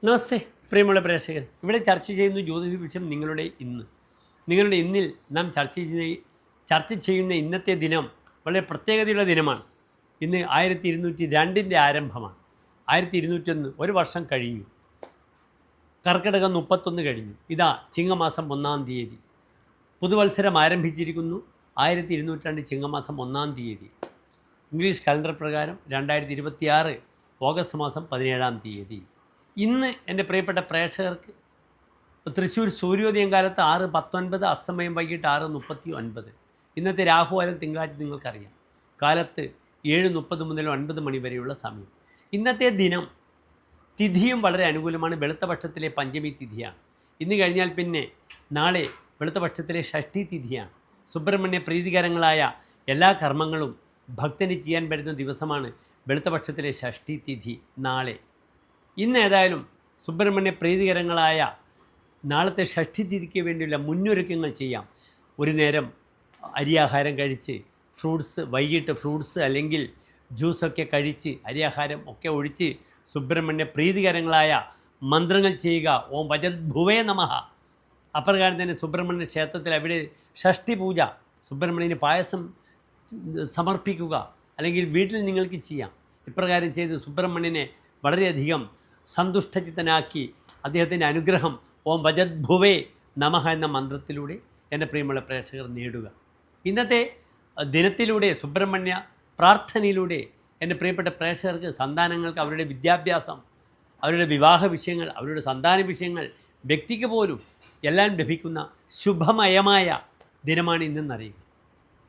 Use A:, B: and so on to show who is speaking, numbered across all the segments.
A: നമസ്തേ പ്രിയമുള്ള പ്രേക്ഷകർ, ഇവിടെ ചർച്ച ചെയ്യുന്ന ജ്യോതിഷ വിഷയം നിങ്ങളുടെ ഇന്നിൽ നാം ചർച്ച ചെയ്യുന്ന ഇന്നത്തെ ദിനം വളരെ പ്രത്യേകതയുള്ള ദിനമാണ്. ഇന്ന് 1202 ആരംഭമാണ്. 1201 ഒരു വർഷം കഴിഞ്ഞു. കർക്കിടകം 31 കഴിഞ്ഞു. ഇതാ ചിങ്ങമാസം 1-ാം തീയതി. പുതുവത്സരം ആരംഭിച്ചിരിക്കുന്നു. 1202 ചിങ്ങമാസം 1-ാം തീയതി. ഇംഗ്ലീഷ് കലണ്ടർ പ്രകാരം 2026 ഓഗസ്റ്റ് മാസം 17-ാം തീയതി. ഇന്ന് എൻ്റെ പ്രിയപ്പെട്ട പ്രേക്ഷകർക്ക് തൃശ്ശൂർ സൂര്യോദയം കാലത്ത് 6:19, അസ്തമയം വൈകിട്ട് 6:39. ഇന്നത്തെ രാഹുകാലം തിങ്കളാഴ്ച നിങ്ങൾക്കറിയാം. കാലത്ത് 7:30 മുതൽ 9 മണി വരെയുള്ള സമയം. ഇന്നത്തെ ദിനം തിഥിയും വളരെ അനുകൂലമാണ്. വെളുത്തപക്ഷത്തിലെ പഞ്ചമി തിഥിയാണ്. ഇന്ന് കഴിഞ്ഞാൽ പിന്നെ നാളെ വെളുത്തപക്ഷത്തിലെ ഷഷ്ഠി തിഥിയാണ്. സുബ്രഹ്മണ്യ പ്രീതികരങ്ങളായ എല്ലാ കർമ്മങ്ങളും ഭക്തന് ചെയ്യാൻ പറ്റുന്ന ദിവസമാണ് വെളുത്തപക്ഷത്തിലെ ഷഷ്ഠി തിഥി നാളെ. ഇന്ന് ഏതായാലും സുബ്രഹ്മണ്യ പ്രീതികരങ്ങളായ നാളത്തെ ഷഷ്ഠി തിഥിക്ക് വേണ്ടിയുള്ള മുന്നൊരുക്കങ്ങൾ ചെയ്യാം. ഒരു നേരം അരിയാഹാരം കഴിച്ച് വൈകിട്ട് ഫ്രൂട്ട്സ് അല്ലെങ്കിൽ ജ്യൂസൊക്കെ കഴിച്ച് അരിയാഹാരം ഒക്കെ ഒഴിച്ച് സുബ്രഹ്മണ്യ പ്രീതികരങ്ങളായ മന്ത്രങ്ങൾ ചെയ്യുക. ഓം വജദ്ഭുവേ നമഃ. അപ്രകാരം തന്നെ സുബ്രഹ്മണ്യ ക്ഷേത്രത്തിൽ അവിടെ ഷഷ്ഠി പൂജ, സുബ്രഹ്മണ്യന് പായസം സമർപ്പിക്കുക. അല്ലെങ്കിൽ വീട്ടിൽ നിങ്ങൾക്ക് ചെയ്യാം. ഇപ്രകാരം ചെയ്ത് സുബ്രഹ്മണ്യനെ വളരെയധികം സന്തുഷ്ടചിത്തനാക്കി അദ്ദേഹത്തിൻ്റെ അനുഗ്രഹം ഓം വജദ്ഭുവേ നമഃ എന്ന മന്ത്രത്തിലൂടെ എൻ്റെ പ്രിയമുള്ള പ്രേക്ഷകർ നേടുക. ഇന്നത്തെ ദിനത്തിലൂടെ സുബ്രഹ്മണ്യ പ്രാർത്ഥനയിലൂടെ എൻ്റെ പ്രിയപ്പെട്ട പ്രേക്ഷകർക്ക് സന്താനങ്ങൾക്ക് അവരുടെ വിദ്യാഭ്യാസം, അവരുടെ വിവാഹ വിഷയങ്ങൾ, അവരുടെ സന്താന വിഷയങ്ങൾ, വ്യക്തിക്ക് പോലും എല്ലാം ലഭിക്കുന്ന ശുഭമയമായ ദിനമാണ് ഇന്നെന്നറിയുക.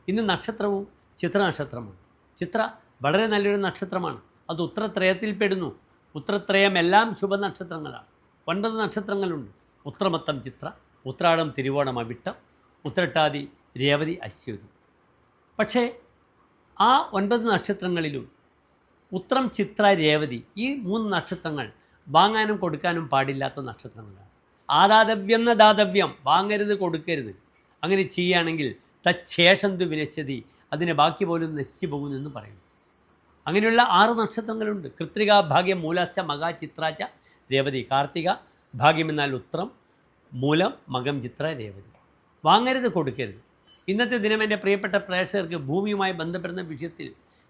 A: ഇന്ന് നക്ഷത്രവും ചിത്ര നക്ഷത്രമാണ്. ചിത്ര വളരെ നല്ലൊരു നക്ഷത്രമാണ്. അത് ഉത്രത്രയത്തിൽ പെടുന്നു. ഉത്രത്രയം എല്ലാം ശുഭനക്ഷത്രങ്ങളാണ്. 9 നക്ഷത്രങ്ങളുണ്ട്. ഉത്രമത്തം ചിത്ര, ഉത്രാടം തിരുവോണം അവിട്ടം, ഉത്രട്ടാതി രേവതി അശ്വതി. പക്ഷേ ആ 9 നക്ഷത്രങ്ങളിലും ഉത്രം ചിത്ര രേവതി ഈ 3 നക്ഷത്രങ്ങൾ വാങ്ങാനും കൊടുക്കാനും പാടില്ലാത്ത നക്ഷത്രങ്ങളാണ്. ആദാതവ്യം ന ദാതവ്യം, വാങ്ങരുത് കൊടുക്കരുത്. അങ്ങനെ ചെയ്യുകയാണെങ്കിൽ തച്ഛേഷന്തു വിനശ്യതി, അതിന് ബാക്കി പോലും നശിച്ചു പോകുമെന്ന് പറയുന്നു. അങ്ങനെയുള്ള 6 നക്ഷത്രങ്ങളുണ്ട്. കൃത്രിക, ഭാഗ്യം, മൂലാശ്ച, മക, ചിത്രാച്ച, രേവതി. കാർത്തിക ഭാഗ്യം എന്നാൽ ഉത്രം, മൂലം, മകം, ചിത്ര, രേവതി. വാങ്ങരുത്, കൊടുക്കരുത്. ഇന്നത്തെ ദിനം എൻ്റെ പ്രിയപ്പെട്ട പ്രേക്ഷകർക്ക് ഭൂമിയുമായി ബന്ധപ്പെടുന്ന വിഷയത്തിൽ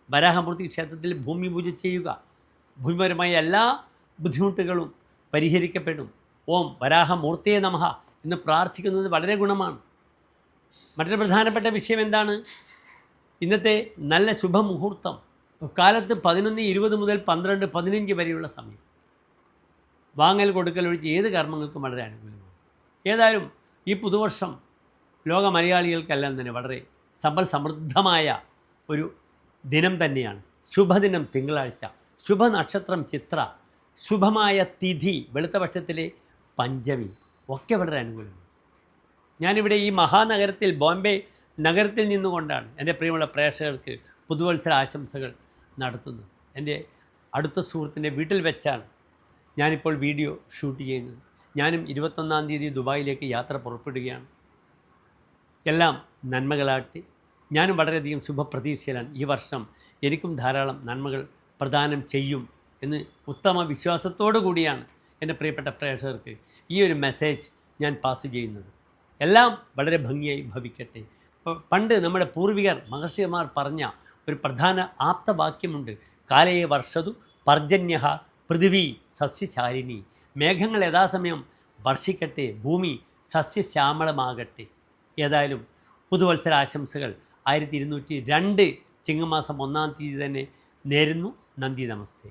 A: വരാഹമൂർത്തി ക്ഷേത്രത്തിൽ ഭൂമി പൂജ ചെയ്യുക. ഭൂമിപരമായ എല്ലാ ബുദ്ധിമുട്ടുകളും പരിഹരിക്കപ്പെടും. ഓം വരാഹമൂർത്തിയെ നമഃ എന്ന് പ്രാർത്ഥിക്കുന്നത് വളരെ ഗുണമാണ്. മറ്റൊരു പ്രധാനപ്പെട്ട വിഷയം എന്താണ്? ഇന്നത്തെ നല്ല ശുഭമുഹൂർത്തം കാലത്ത് 11:20 മുതൽ 12:15 വരെയുള്ള സമയം. വാങ്ങൽ കൊടുക്കൽ ഒഴിച്ച് ഏത് കർമ്മങ്ങൾക്കും വളരെ അനുകൂലമാണ്. ഏതായാലും ഈ പുതുവർഷം ലോക മലയാളികൾക്കെല്ലാം തന്നെ വളരെ സമ്പൽ സമൃദ്ധമായ ഒരു ദിനം തന്നെയാണ്. ശുഭദിനം തിങ്കളാഴ്ച, ശുഭനക്ഷത്രം ചിത്ര, ശുഭമായ തിഥി വെളുത്തപക്ഷത്തിലെ പഞ്ചമി ഒക്കെ വളരെ അനുകൂലമാണ്. ഞാനിവിടെ ഈ മഹാനഗരത്തിൽ ബോംബെ നഗരത്തിൽ നിന്നുകൊണ്ടാണ് എൻ്റെ പ്രിയമുള്ള പ്രേക്ഷകർക്ക് പുതുവത്സര ആശംസകൾ നടത്തുന്നത്. എൻ്റെ അടുത്ത സുഹൃത്തിൻ്റെ വീട്ടിൽ വെച്ചാണ് ഞാനിപ്പോൾ വീഡിയോ ഷൂട്ട് ചെയ്യുന്നത്. ഞാനും 21-ാം തീയതി ദുബായിലേക്ക് യാത്ര പുറപ്പെടുകയാണ്. എല്ലാം നന്മകളാട്ടി. ഞാനും വളരെയധികം ശുഭപ്രതീക്ഷയിലാണ്. ഈ വർഷം എനിക്കും ധാരാളം നന്മകൾ പ്രദാനം ചെയ്യും എന്ന് ഉത്തമ വിശ്വാസത്തോടു കൂടിയാണ് എൻ്റെ പ്രിയപ്പെട്ട പ്രേക്ഷകർക്ക് ഈ ഒരു മെസ്സേജ് ഞാൻ പാസ് ചെയ്യുന്നത്. എല്ലാം വളരെ ഭംഗിയായി ഭവിക്കട്ടെ. പണ്ട് നമ്മുടെ പൂർവികർ മഹർഷിമാർ പറഞ്ഞ ഒരു പ്രധാന ആപ്തവാക്യമുണ്ട്. കാലയെ വർഷതു പർജന്യഃ പൃഥിവി സസ്യശാലിനി. മേഘങ്ങൾ യഥാസമയം വർഷിക്കട്ടെ, ഭൂമി സസ്യശ്യാമളമാകട്ടെ. ഏതായാലും പുതുവത്സര ആശംസകൾ 1202 ചിങ്ങമാസം 1-ാം തീയതി തന്നെ നേരുന്നു. നന്ദി, നമസ്തേ.